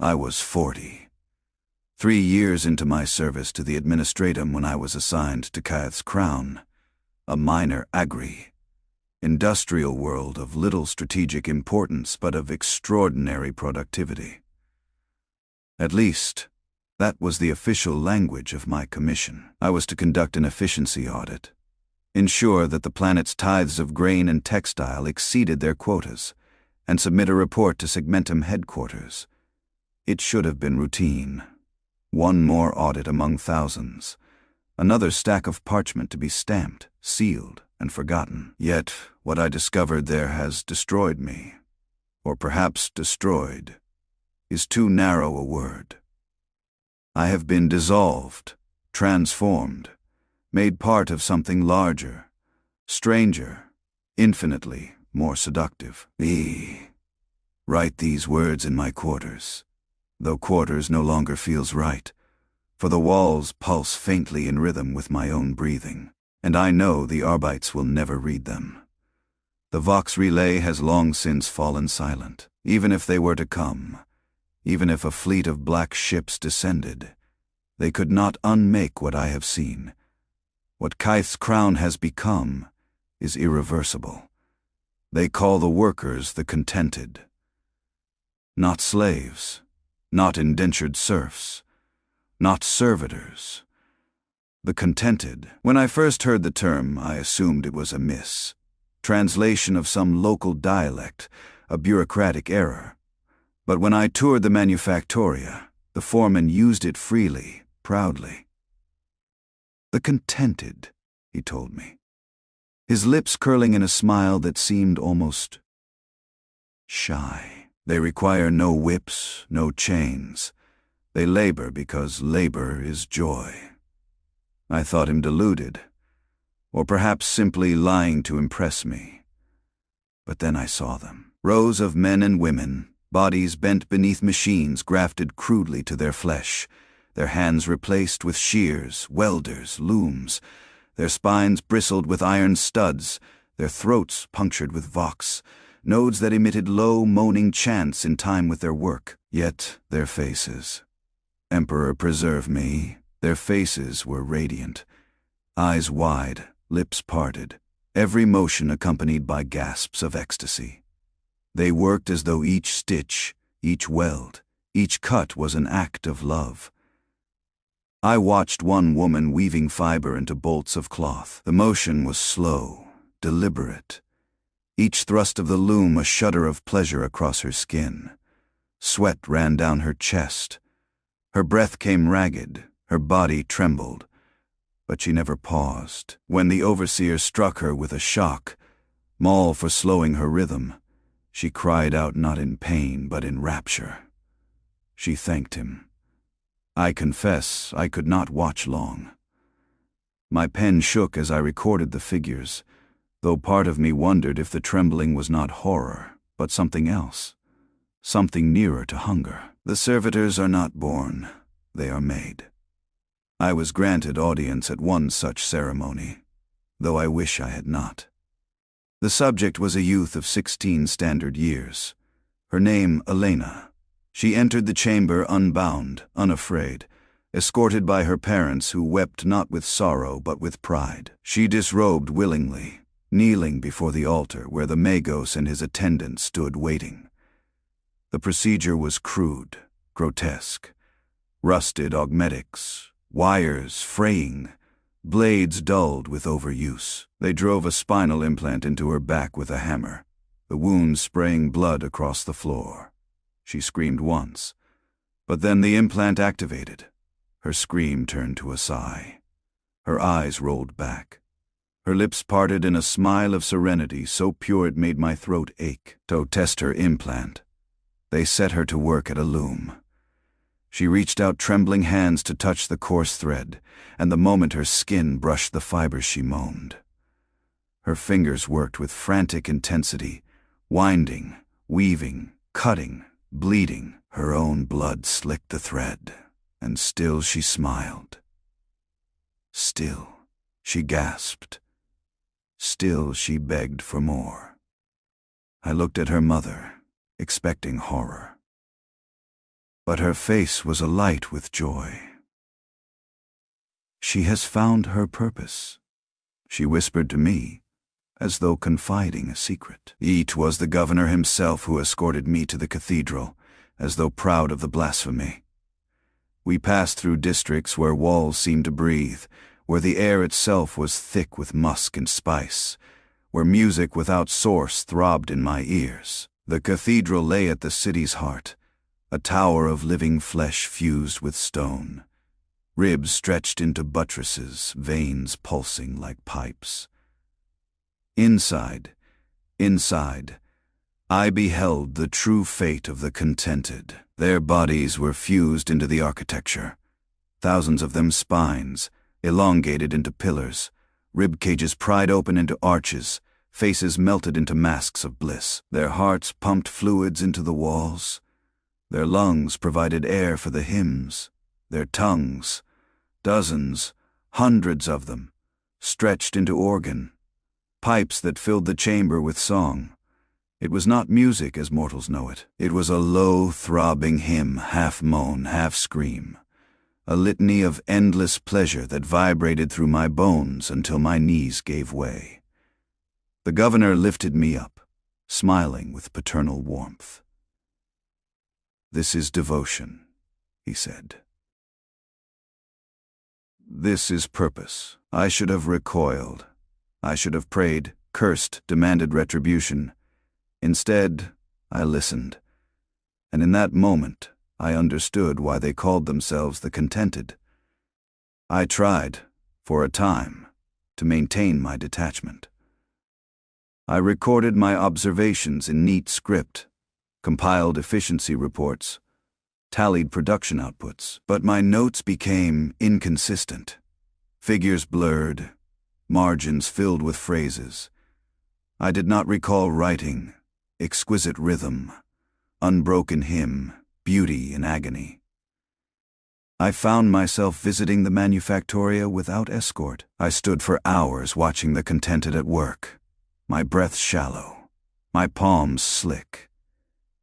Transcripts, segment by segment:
I was 40. 3 years into my service to the administratum when I was assigned to Caith's Crown, a minor industrial world of little strategic importance but of extraordinary productivity. At least, that was the official language of my commission. I was to conduct an efficiency audit, ensure that the planet's tithes of grain and textile exceeded their quotas, and submit a report to Segmentum headquarters. It should have been routine. One more audit among thousands. Another stack of parchment to be stamped, sealed, and forgotten. Yet, what I discovered there has destroyed me, or perhaps destroyed, is too narrow a word. I have been dissolved, transformed, made part of something larger, stranger, infinitely more seductive. Write these words in my quarters, though quarters no longer feels right, for the walls pulse faintly in rhythm with my own breathing, and I know the Arbites will never read them. The Vox relay has long since fallen silent. Even if they were to come, even if a fleet of black ships descended, they could not unmake what I have seen. What Caith's Crown has become is irreversible. They call the workers the contented. Not slaves, not indentured serfs, not servitors. The contented. When I first heard the term, I assumed it was a translation of some local dialect, a bureaucratic error. But when I toured the manufactoria, the foreman used it freely, proudly. The contented, he told me, his lips curling in a smile that seemed almost shy. They require no whips, no chains. They labor because labor is joy. I thought him deluded, or perhaps simply lying to impress me. But then I saw them. Rows of men and women, bodies bent beneath machines grafted crudely to their flesh, their hands replaced with shears, welders, looms, their spines bristled with iron studs, their throats punctured with vox, nodes that emitted low, moaning chants in time with their work. Yet their faces, Emperor preserve me, their faces were radiant, eyes wide, lips parted, every motion accompanied by gasps of ecstasy. They worked as though each stitch, each weld, each cut was an act of love. I watched one woman weaving fiber into bolts of cloth. The motion was slow, deliberate. Each thrust of the loom a shudder of pleasure across her skin. Sweat ran down her chest. Her breath came ragged, her body trembled. But she never paused. When the overseer struck her with a shock, maul for slowing her rhythm, she cried out not in pain but in rapture. She thanked him. I confess I could not watch long. My pen shook as I recorded the figures, though part of me wondered if the trembling was not horror, but something else, something nearer to hunger. The servitors are not born, they are made. I was granted audience at one such ceremony, though I wish I had not. The subject was a youth of 16 standard years. Her name, Elena. She entered the chamber unbound, unafraid, escorted by her parents who wept not with sorrow but with pride. She disrobed willingly, kneeling before the altar where the Magos and his attendants stood waiting. The procedure was crude, grotesque. Rusted augmetics, wires fraying, blades dulled with overuse. They drove a spinal implant into her back with a hammer, the wound spraying blood across the floor. She screamed once, but then the implant activated. Her scream turned to a sigh. Her eyes rolled back. Her lips parted in a smile of serenity so pure it made my throat ache. To test her implant, they set her to work at a loom. She reached out trembling hands to touch the coarse thread, and the moment her skin brushed the fibers she moaned. Her fingers worked with frantic intensity, winding, weaving, cutting, bleeding. Her own blood slicked the thread, and still she smiled. Still, she gasped. Still she begged for more. I looked at her mother, expecting horror. but her face was alight with joy. "She has found her purpose," she whispered to me, as though confiding a secret. It was the governor himself who escorted me to the cathedral, as though proud of the blasphemy. We passed through districts where walls seemed to breathe, where the air itself was thick with musk and spice, where music without source throbbed in my ears. The cathedral lay at the city's heart, a tower of living flesh fused with stone, ribs stretched into buttresses, veins pulsing like pipes. Inside, I beheld the true fate of the contented. Their bodies were fused into the architecture, thousands of them spines, elongated into pillars, rib cages pried open into arches, faces melted into masks of bliss. Their hearts pumped fluids into the walls. Their lungs provided air for the hymns. Their tongues, dozens, hundreds of them, stretched into organ, pipes that filled the chamber with song. It was not music as mortals know it. It was a low, throbbing hymn, half moan, half scream, a litany of endless pleasure that vibrated through my bones until my knees gave way. The governor lifted me up, smiling with paternal warmth. "This is devotion," he said. "This is purpose." I should have recoiled. I should have prayed, cursed, demanded retribution. Instead, I listened, and in that moment, I understood why they called themselves the contented. I tried, for a time, to maintain my detachment. I recorded my observations in neat script, compiled efficiency reports, tallied production outputs, but my notes became inconsistent. Figures blurred, margins filled with phrases. I did not recall writing, exquisite rhythm, unbroken hymn, beauty in agony. I found myself visiting the manufactoria without escort. I stood for hours watching the contented at work, my breath shallow, my palms slick.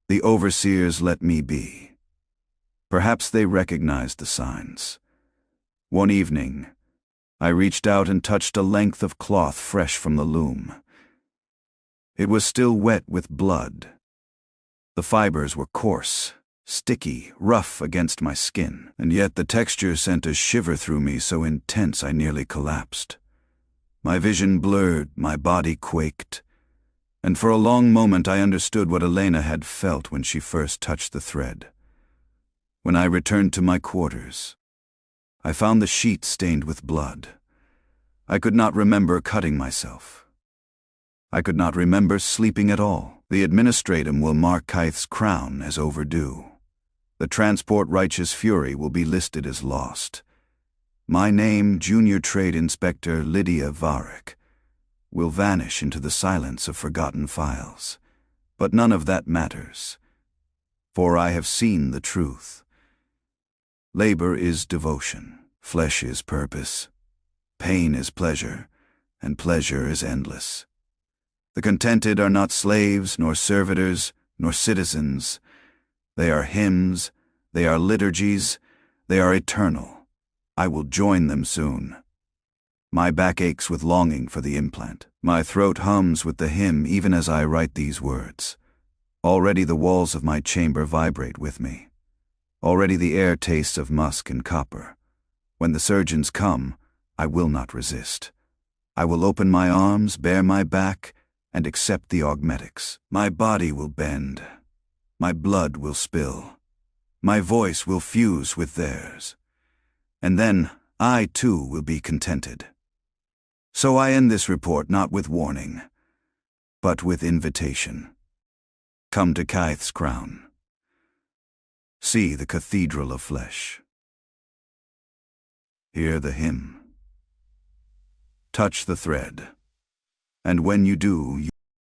The overseers let me be. Perhaps they recognized the signs. One evening, I reached out and touched a length of cloth fresh from the loom. It was still wet with blood. The fibers were coarse, sticky, rough against my skin, and yet the texture sent a shiver through me so intense I nearly collapsed. My vision blurred, my body quaked, and for a long moment I understood what Elena had felt when she first touched the thread. When I returned to my quarters, I found the sheet stained with blood. I could not remember cutting myself. I could not remember sleeping at all. The administratum will mark Kaith's crown as overdue. The transport Righteous Fury will be listed as lost. My name, Junior Trade Inspector Lydia Varric, will vanish into the silence of forgotten files. But none of that matters, for I have seen the truth. Labor is devotion, flesh is purpose, pain is pleasure, and pleasure is endless. The contented are not slaves, nor servitors, nor citizens. They are hymns, they are liturgies, they are eternal. I will join them soon. My back aches with longing for the implant. My throat hums with the hymn even as I write these words. Already the walls of my chamber vibrate with me. Already the air tastes of musk and copper. When the surgeons come, I will not resist. I will open my arms, bare my back, and accept the augmetics. My body will bend. My blood will spill. My voice will fuse with theirs. And then I too will be contented. So I end this report not with warning, but with invitation. Come to Kaith's crown. See the cathedral of flesh. Hear the hymn. Touch the thread. And when you do, you